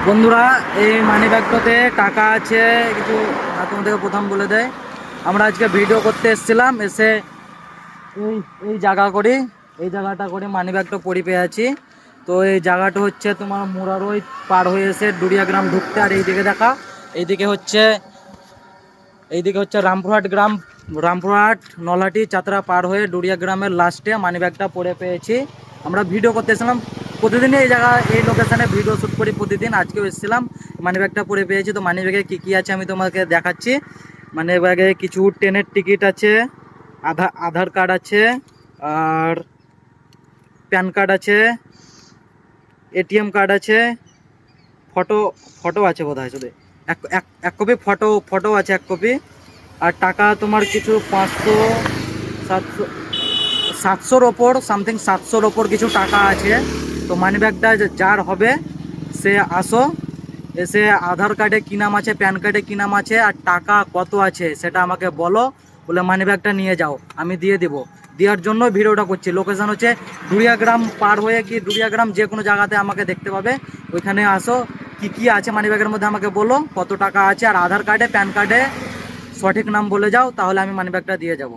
বন্ধুরা, এই মানি ব্যাগটাতে টাকা আছে কিছু। তোমাদেরকে প্রথম বলে দেয়, আমরা আজকে ভিডিও করতে এসেছিলাম, এসে এই এই জায়গা করি, এই জায়গাটা করে মানি ব্যাগটা পড়ে পেয়ে আছি। তো এই জায়গাটা হচ্ছে তোমার মুরারই পার হয়ে এসে ডুরিয়া গ্রাম ঢুকতে, আর এইদিকে দেখা, এইদিকে হচ্ছে রামপুরহাট গ্রাম, রামপুরহাট নলহাটি চাতরা পার হয়ে ডুরিয়া গ্রামের লাস্টে মানি ব্যাগটা পড়ে পেয়েছি। আমরা ভিডিও করতে এসেছিলাম, প্রতিদিনই এই জায়গা এই লোকেশানে ভিডিও শ্যুট করি প্রতিদিন, আজকেও এসেছিলাম। মানি ব্যাগটা পড়ে পেয়েছি। তো মানি ব্যাগে কী কী আছে আমি তোমাকে দেখাচ্ছি। মানি ব্যাগে কিছু ট্রেনের টিকিট আছে, আধার কার্ড আছে, আর প্যান কার্ড আছে, এটিএম কার্ড আছে, ফটো ফটো আছে বোধহয়, শুধু এক এক এক কপি ফটো আছে, এক কপি। আর টাকা তোমার কিছু 500 700 700-র ওপর, সামথিং 700-র ওপর কিছু টাকা আছে। তো মানি ব্যাগটা যার হবে সে আসো, এসে আধার কার্ডে কী নাম আছে, প্যান কার্ডে কী নাম আছে, আর টাকা কত আছে সেটা আমাকে বলো, বলে মানি ব্যাগটা নিয়ে যাও, আমি দিয়ে দিব। দেওয়ার জন্য ভিডিওটা করছি। লোকেশান হচ্ছে ডুরিয়া গ্রাম পার হয়ে, কি ডুরিয়া গ্রাম যে কোনো জায়গাতে আমাকে দেখতে পাবে। ওইখানে আসো, কি কি আছে মানি ব্যাগের মধ্যে আমাকে বলো, কত টাকা আছে, আর আধার কার্ডে প্যান কার্ডে সঠিক নাম বলে যাও, তাহলে আমি মানি ব্যাগটা দিয়ে যাব।